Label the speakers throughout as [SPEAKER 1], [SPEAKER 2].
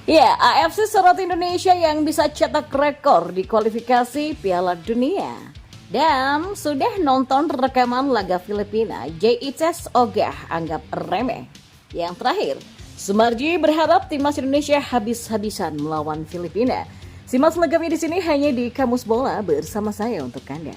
[SPEAKER 1] Ya, AFC sorot Indonesia yang bisa cetak rekor di kualifikasi Piala Dunia. Dan sudah nonton rekaman laga Filipina, JICS ogah anggap remeh. Yang terakhir, Sumarji berharap timnas Indonesia habis-habisan melawan Filipina. Simak selengkapnya di sini hanya di Kamus Bola bersama saya untuk Anda.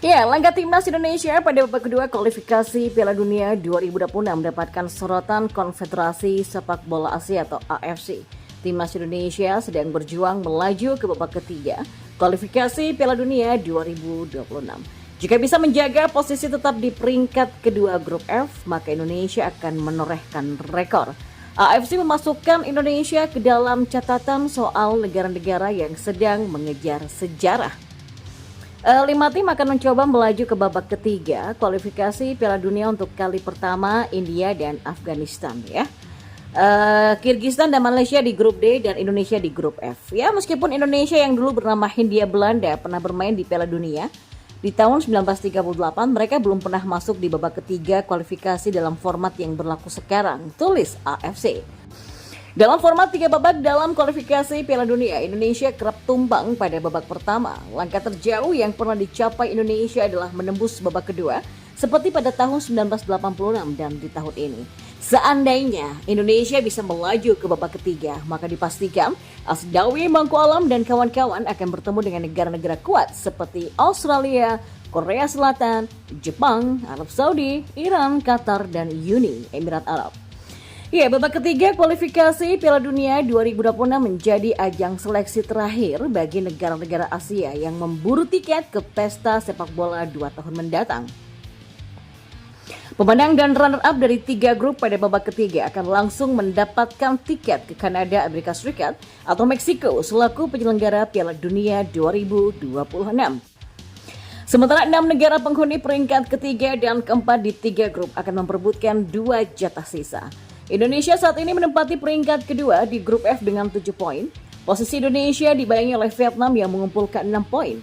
[SPEAKER 1] Ya, langkah timnas Indonesia pada babak kedua kualifikasi Piala Dunia 2026 mendapatkan sorotan Konfederasi Sepak Bola Asia atau AFC. Timnas Indonesia sedang berjuang melaju ke babak ketiga kualifikasi Piala Dunia 2026. Jika bisa menjaga posisi tetap di peringkat kedua grup F, maka Indonesia akan menorehkan rekor. AFC memasukkan Indonesia ke dalam catatan soal negara-negara yang sedang mengejar sejarah. 5 tim akan mencoba melaju ke babak ketiga kualifikasi Piala Dunia untuk kali pertama, India dan Afghanistan ya. Kirgistan dan Malaysia di grup D dan Indonesia di grup F. Ya, meskipun Indonesia yang dulu bernama Hindia Belanda pernah bermain di Piala Dunia di tahun 1938, mereka belum pernah masuk di babak ketiga kualifikasi dalam format yang berlaku sekarang, tulis AFC. Dalam format 3 babak dalam kualifikasi Piala Dunia, Indonesia kerap tumbang pada babak pertama. Langkah terjauh yang pernah dicapai Indonesia adalah menembus babak kedua, seperti pada tahun 1986 dan di tahun ini. Seandainya Indonesia bisa melaju ke babak ketiga, maka dipastikan Asdawi Mangku Alam dan kawan-kawan akan bertemu dengan negara-negara kuat seperti Australia, Korea Selatan, Jepang, Arab Saudi, Iran, Qatar, dan Uni Emirat Arab. Ya, babak ketiga kualifikasi Piala Dunia 2026 menjadi ajang seleksi terakhir bagi negara-negara Asia yang memburu tiket ke pesta sepak bola 2 tahun mendatang. Pemenang dan runner-up dari 3 grup pada babak ketiga akan langsung mendapatkan tiket ke Kanada, Amerika Serikat, atau Meksiko selaku penyelenggara Piala Dunia 2026. Sementara 6 negara penghuni peringkat ketiga dan keempat di 3 grup akan memperebutkan 2 jatah sisa. Indonesia saat ini menempati peringkat kedua di grup F dengan 7 poin. Posisi Indonesia dibayangi oleh Vietnam yang mengumpulkan 6 poin.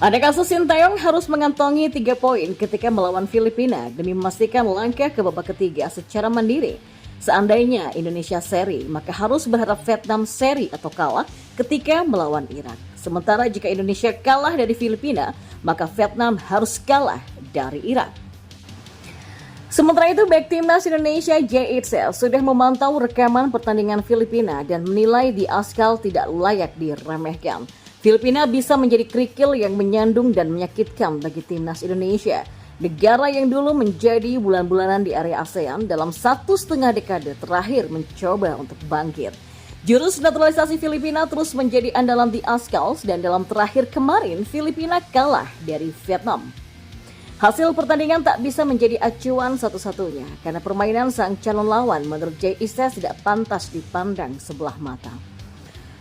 [SPEAKER 1] Ada kasus Sinteyong harus mengantongi 3 poin ketika melawan Filipina demi memastikan langkah ke babak ketiga secara mandiri. Seandainya Indonesia seri, maka harus berharap Vietnam seri atau kalah ketika melawan Irak. Sementara jika Indonesia kalah dari Filipina, maka Vietnam harus kalah dari Irak. Sementara itu, bek timnas Indonesia JICS sudah memantau rekaman pertandingan Filipina dan menilai di Askal tidak layak diremehkan. Filipina bisa menjadi kerikil yang menyandung dan menyakitkan bagi timnas Indonesia. Negara yang dulu menjadi bulan-bulanan di area ASEAN dalam 1,5 dekade terakhir mencoba untuk bangkit. Jurus naturalisasi Filipina terus menjadi andalan di Askal dan dalam terakhir kemarin Filipina kalah dari Vietnam. Hasil pertandingan tak bisa menjadi acuan satu-satunya karena permainan sang calon lawan menurut JICS tidak pantas dipandang sebelah mata.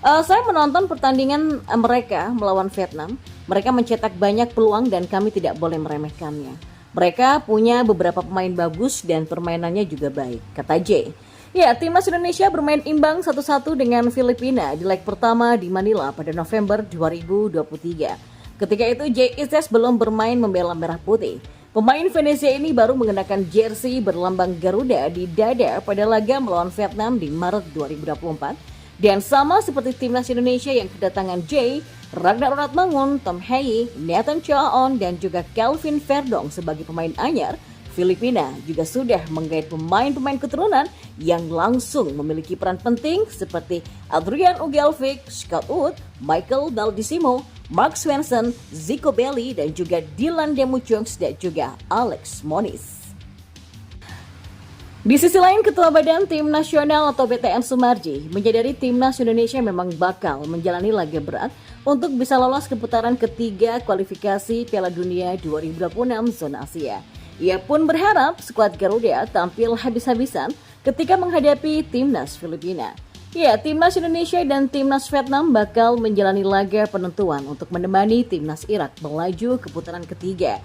[SPEAKER 1] Saya menonton pertandingan mereka melawan Vietnam. Mereka mencetak banyak peluang dan kami tidak boleh meremehkannya. Mereka punya beberapa pemain bagus dan permainannya juga baik, kata J. Ya, timnas Indonesia bermain imbang 1-1 dengan Filipina di leg pertama di Manila pada November 2023. Ketika itu JICS belum bermain membela merah putih. Pemain Venesia ini baru mengenakan jersey berlambang Garuda di dada pada laga melawan Vietnam di Maret 2024. Dan sama seperti timnas Indonesia yang kedatangan J, Ragnar Ratmangun, Tom Hei, Nathan Choaon, dan juga Kelvin Verdong sebagai pemain anyar, Filipina juga sudah menggait pemain-pemain keturunan yang langsung memiliki peran penting seperti Adrian Ugelvik, Scott Wood, Michael Baldisimo, Mark Swenson, Zico Belli, dan juga Dylan Demuchungs dan juga Alex Moniz. Di sisi lain, Ketua Badan Tim Nasional atau BTN Sumarji menyadari timnas Indonesia memang bakal menjalani laga berat untuk bisa lolos ke putaran ketiga kualifikasi Piala Dunia 2026 zona Asia. Ia pun berharap skuad Garuda tampil habis-habisan ketika menghadapi timnas Filipina. Ya, timnas Indonesia dan timnas Vietnam bakal menjalani laga penentuan untuk menemani timnas Irak melaju ke putaran ketiga.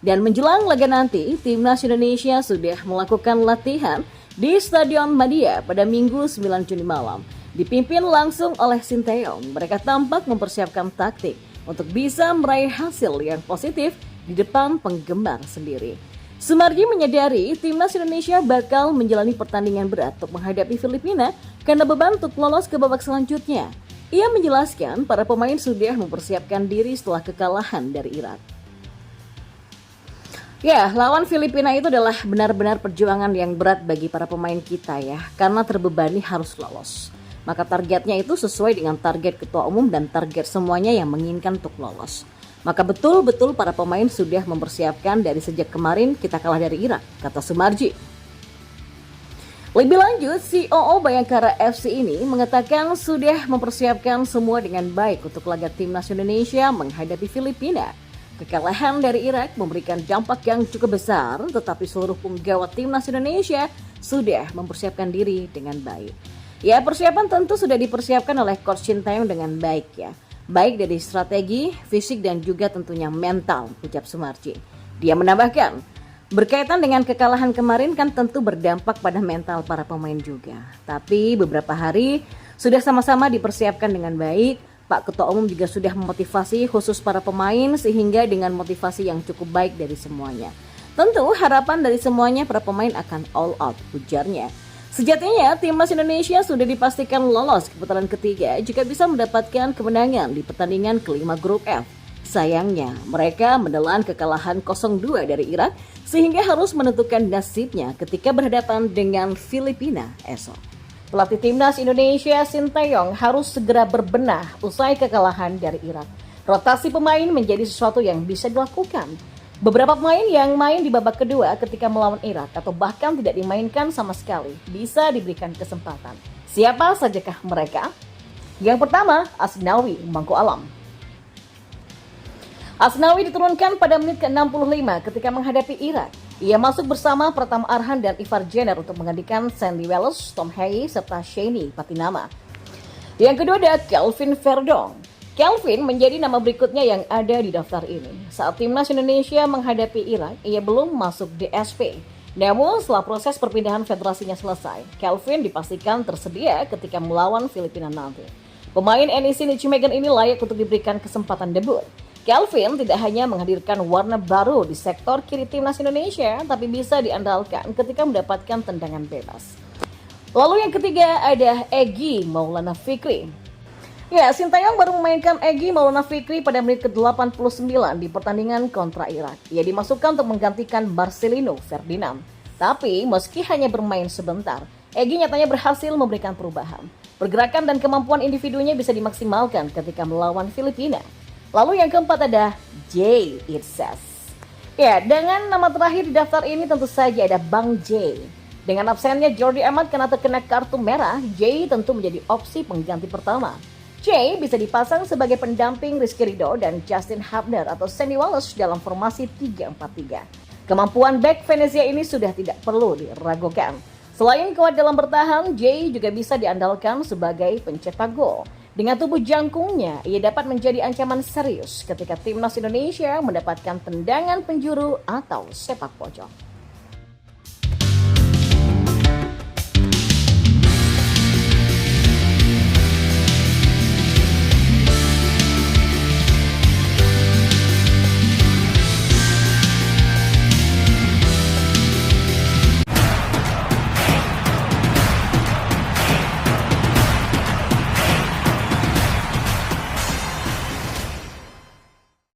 [SPEAKER 1] Dan menjelang laga nanti, timnas Indonesia sudah melakukan latihan di Stadion Madia pada Minggu 9 Juni malam. Dipimpin langsung oleh Sinteyong, mereka tampak mempersiapkan taktik untuk bisa meraih hasil yang positif di depan penggemar sendiri. Sumarji menyadari timnas Indonesia bakal menjalani pertandingan berat untuk menghadapi Filipina karena beban untuk lolos ke babak selanjutnya. Ia menjelaskan para pemain sudah mempersiapkan diri setelah kekalahan dari Irak. Ya, lawan Filipina itu adalah benar-benar perjuangan yang berat bagi para pemain kita ya, karena terbebani harus lolos. Maka targetnya itu sesuai dengan target ketua umum dan target semuanya yang menginginkan untuk lolos. Maka betul-betul para pemain sudah mempersiapkan dari sejak kemarin kita kalah dari Irak, kata Sumarji. Lebih lanjut, COO Bayangkara FC ini mengatakan sudah mempersiapkan semua dengan baik untuk laga timnas Indonesia menghadapi Filipina. Kekalahan dari Irak memberikan dampak yang cukup besar, tetapi seluruh penggawa timnas Indonesia sudah mempersiapkan diri dengan baik. Ya, persiapan tentu sudah dipersiapkan oleh Coach Sintayong dengan baik ya. Baik dari strategi, fisik dan juga tentunya mental, ucap Sumarji. Dia menambahkan, berkaitan dengan kekalahan kemarin kan tentu berdampak pada mental para pemain juga. Tapi beberapa hari sudah sama-sama dipersiapkan dengan baik. Pak Ketua Umum juga sudah memotivasi khusus para pemain sehingga dengan motivasi yang cukup baik dari semuanya. Tentu harapan dari semuanya para pemain akan all out, ujarnya. Sejatinya timnas Indonesia sudah dipastikan lolos ke putaran ketiga jika bisa mendapatkan kemenangan di pertandingan kelima grup F. Sayangnya mereka menelan kekalahan 0-2 dari Irak sehingga harus menentukan nasibnya ketika berhadapan dengan Filipina esok. Pelatih timnas Indonesia Sintayong harus segera berbenah usai kekalahan dari Irak. Rotasi pemain menjadi sesuatu yang bisa dilakukan. Beberapa pemain yang main di babak kedua ketika melawan Irak atau bahkan tidak dimainkan sama sekali bisa diberikan kesempatan. Siapa sajakah mereka? Yang pertama, Asnawi Mangku Alam. Asnawi diturunkan pada menit ke-65 ketika menghadapi Irak. Ia masuk bersama Pratama Arhan dan Ivar Jenner untuk menggantikan Sandy Wells, Tom Haye, serta Shani Patinama. Yang kedua ada Kelvin Verdong. Kelvin menjadi nama berikutnya yang ada di daftar ini. Saat timnas Indonesia menghadapi Irak, ia belum masuk DSP. Namun setelah proses perpindahan federasinya selesai, Kelvin dipastikan tersedia ketika melawan Filipina nanti. Pemain NEC Nijmegen ini layak untuk diberikan kesempatan debut. Kelvin tidak hanya menghadirkan warna baru di sektor kiri timnas Indonesia, tapi bisa diandalkan ketika mendapatkan tendangan bebas. Lalu yang ketiga ada Egy Maulana Fikri. Ya, Sintayong baru memainkan Egy Maulana Fikri pada menit ke-89 di pertandingan kontra Irak. Ia dimasukkan untuk menggantikan Marcelino Ferdinand. Tapi meski hanya bermain sebentar, Egy nyatanya berhasil memberikan perubahan. Pergerakan dan kemampuan individunya bisa dimaksimalkan ketika melawan Filipina. Lalu yang keempat ada Jay Itzes. Ya, dengan nama terakhir di daftar ini tentu saja ada Bang Jay. Dengan absennya Jordi Amat karena terkena kartu merah, Jay tentu menjadi opsi pengganti pertama. Jay bisa dipasang sebagai pendamping Rizky Ridho dan Justin Hubner atau Sandy Wallace dalam formasi 3-4-3. Kemampuan back Venezia ini sudah tidak perlu diragukan. Selain kuat dalam bertahan, Jay juga bisa diandalkan sebagai pencetak gol. Dengan tubuh jangkungnya, ia dapat menjadi ancaman serius ketika timnas Indonesia mendapatkan tendangan penjuru atau sepak pojok.